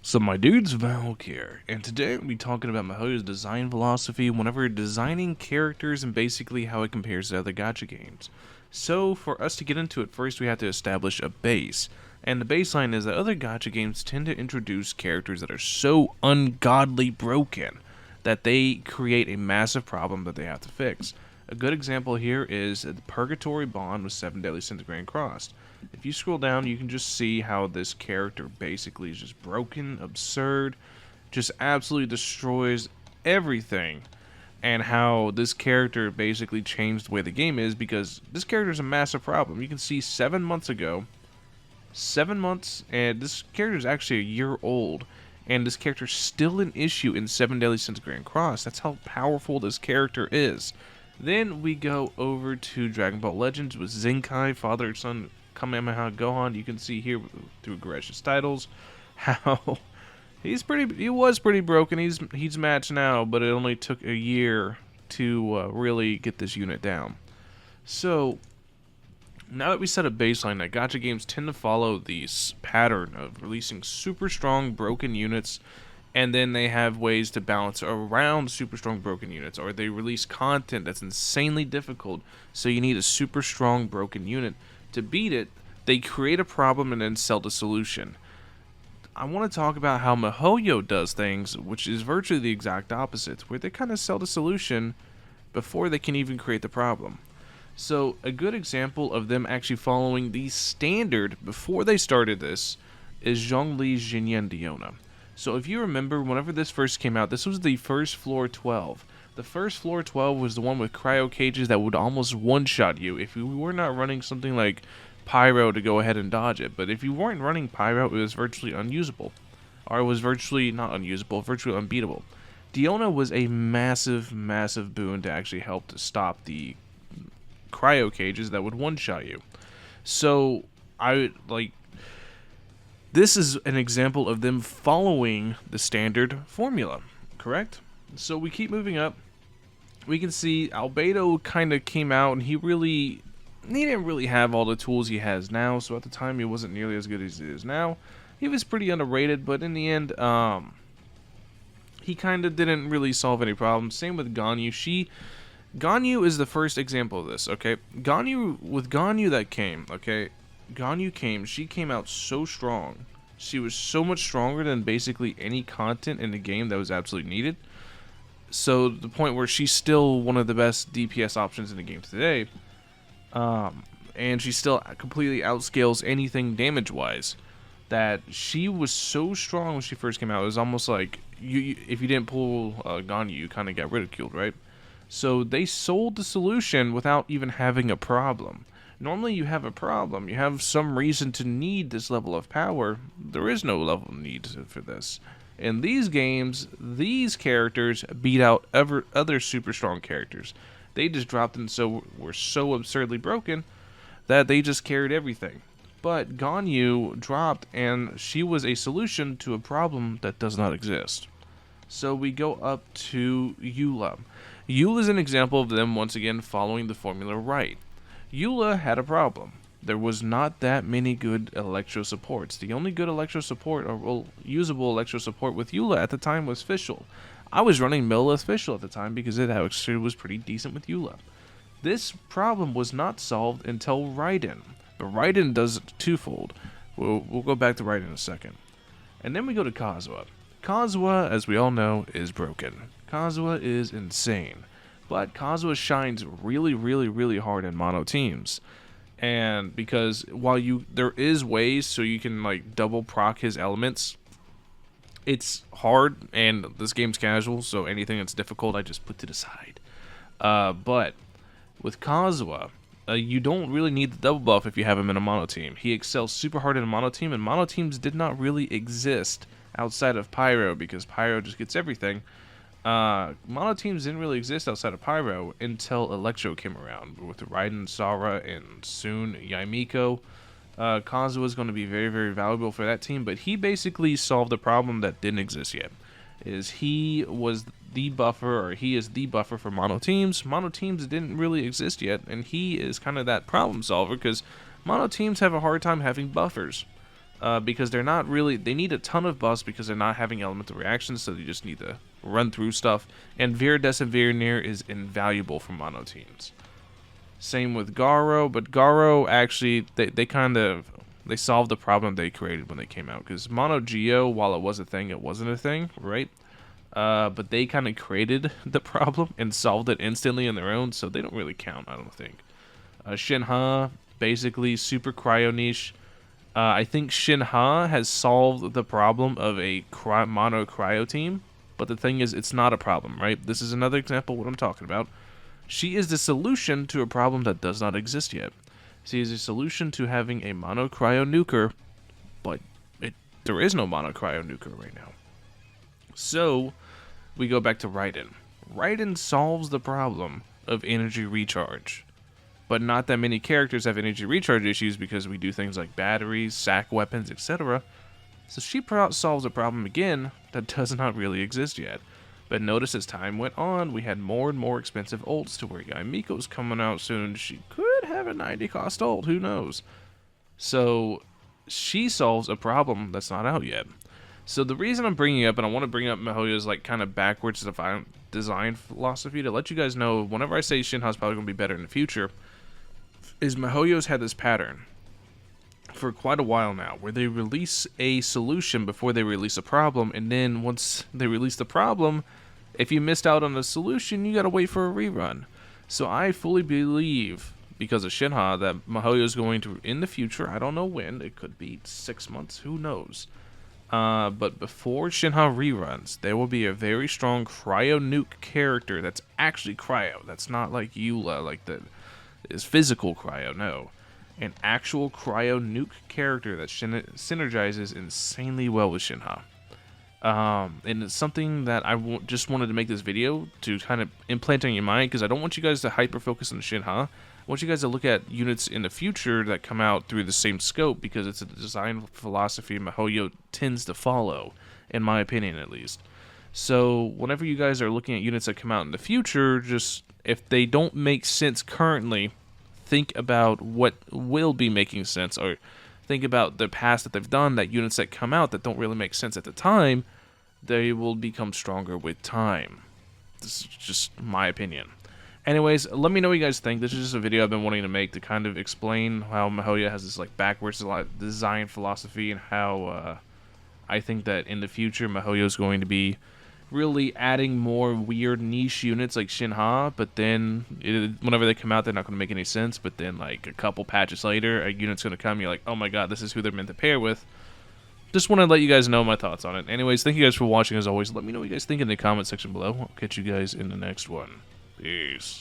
So my dude's Valkyrja, and today we'll be talking about Mihoyo's design philosophy whenever designing characters and basically how it compares to other gacha games. So for us to get into it, first we have to establish a base. And the baseline is that other gacha games tend to introduce characters that are so ungodly broken that they create a massive problem that they have to fix. A good example here is the Purgatory Bond with 7 Deadly Sins Grand Crossed. If you scroll down, you can just see how this character basically is just broken, absurd, just absolutely destroys everything, and how this character basically changed the way the game is because this character is a massive problem. You can see 7 months ago, 7 months, and this character is actually a year old, and this character is still an issue in 7 Deadly Sins Grand Cross. That's how powerful this character is. Then we go over to Dragon Ball Legends with Zenkai, Father and Son Kamehameha Gohan. You can see here through Gresh's titles how he was pretty broken. He's matched now, but it only took a year to really get this unit down. So now that we set a baseline that gacha games tend to follow this pattern of releasing super strong broken units, and then they have ways to balance around super strong broken units, or they release content that's insanely difficult, so you need a super strong broken unit. To beat it, they create a problem and then sell the solution. I want to talk about how Mihoyo does things, which is virtually the exact opposite, where they kind of sell the solution before they can even create the problem. So a good example of them actually following the standard before they started this is Zhongli's Jinyan Diona. So if you remember, whenever this first came out, this was the first floor 12. The first floor 12 was the one with cryo cages that would almost one-shot you if you were not running something like Pyro to go ahead and dodge it. But if you weren't running Pyro, it was virtually unusable. Or it was virtually not unusable, virtually unbeatable. Diona was a massive, massive boon to actually help to stop the cryo cages that would one-shot you. So, this is an example of them following the standard formula, correct? So we keep moving up. We can see Albedo kind of came out, and he didn't really have all the tools he has now, so at the time he wasn't nearly as good as he is now. He was pretty underrated, but in the end, he kind of didn't really solve any problems. Same with Ganyu. Ganyu is the first example of this, okay? Ganyu that came, okay? She came out so strong. She was so much stronger than basically any content in the game that was absolutely needed. So the point where she's still one of the best DPS options in the game today. And she still completely outscales anything damage-wise. That she was so strong when she first came out. It was almost like if you didn't pull Ganyu, you kind of got ridiculed, right? So they sold the solution without even having a problem. Normally you have a problem, you have some reason to need this level of power. There is no level of need for this. In these games, these characters beat out other super strong characters. They just dropped in, so were so absurdly broken that they just carried everything. But Ganyu dropped, and she was a solution to a problem that does not exist. So we go up to Eula. Eula is an example of them once again following the formula right. Eula had a problem. There was not that many good electro supports. The only good electro support, or usable electro support with Eula at the time was Fischl. I was running Millith Fischl at the time because it actually was pretty decent with Eula. This problem was not solved until Raiden. But Raiden does it twofold. We'll go back to Raiden in a second. And then we go to Kazuha. Kazuha, as we all know, is broken. Kazuha is insane. But Kazuha shines really, really, really hard in mono teams. And because while there is ways so you can like double proc his elements, it's hard, and this game's casual, so anything that's difficult I just put to the side. But with Kazuha, you don't really need the double buff if you have him in a mono team. He excels super hard in a mono team, and mono teams did not really exist outside of Pyro because Pyro just gets everything. Mono teams didn't really exist outside of Pyro until Electro came around with Raiden, Sara, and soon Yaimiko. Kazuha is going to be very, very valuable for that team, but he basically solved a problem that didn't exist yet. He is the buffer for mono teams. Mono teams didn't really exist yet, and he is kind of that problem solver because mono teams have a hard time having buffers. because they're not really, they need a ton of buffs because they're not having elemental reactions, so you just need to run through stuff. And Viridescent Veneer is invaluable for mono teams. Same with Garo, but Garo actually, they solved the problem they created when they came out, because Mono Geo, while it was a thing, it wasn't a thing, right? But they kind of created the problem and solved it instantly on their own, so they don't really count, I don't think. Shinha, basically super cryo niche. I think Shinha has solved the problem of a mono cryo team, but the thing is, it's not a problem, right? This is another example of what I'm talking about. She is the solution to a problem that does not exist yet. She is a solution to having a mono cryo nuker, but there is no mono cryo nuker right now. So, we go back to Raiden. Raiden solves the problem of energy recharge. But not that many characters have energy recharge issues because we do things like batteries, sack weapons, etc. So she solves a problem again that does not really exist yet. But notice as time went on, we had more and more expensive ults to where Miko's coming out soon. She could have a 90 cost ult, who knows? So she solves a problem that's not out yet. So the reason I'm bringing up, and I want to bring up Mihoyo's like kind of backwards design philosophy to let you guys know, whenever I say Shinha's probably going to be better in the future, is Mihoyo's had this pattern for quite a while now, where they release a solution before they release a problem, and then once they release the problem, if you missed out on the solution, you gotta wait for a rerun. So I fully believe, because of Shinha, that Mihoyo's going to, in the future, I don't know when, it could be 6 months, who knows, but before Shinha reruns, there will be a very strong cryo nuke character that's actually cryo, that's not like Eula, like that is physical cryo, no. An actual cryo nuke character that synergizes insanely well with Shinha. And it's something that I just wanted to make this video to kind of implant in your mind, because I don't want you guys to hyper-focus on Shinha. I want you guys to look at units in the future that come out through the same scope, because it's a design philosophy Mihoyo tends to follow, in my opinion at least. So whenever you guys are looking at units that come out in the future, just if they don't make sense currently, think about what will be making sense, or think about the past that they've done, that units that come out that don't really make sense at the time, they will become stronger with time. This is just my opinion. Anyways, let me know what you guys think. This is just a video I've been wanting to make to kind of explain how Mihoyo has this like backwards design philosophy, and how I think that in the future Mihoyo is going to be really adding more weird niche units like Shinha, but then whenever they come out, they're not going to make any sense. But then like a couple patches later, a unit's going to come, you're like, oh my god, this is who they're meant to pair with. Just want to let you guys know my thoughts on it. Anyways, thank you guys for watching as always. Let me know what you guys think in the comment section below. I'll catch you guys in the next one. Peace.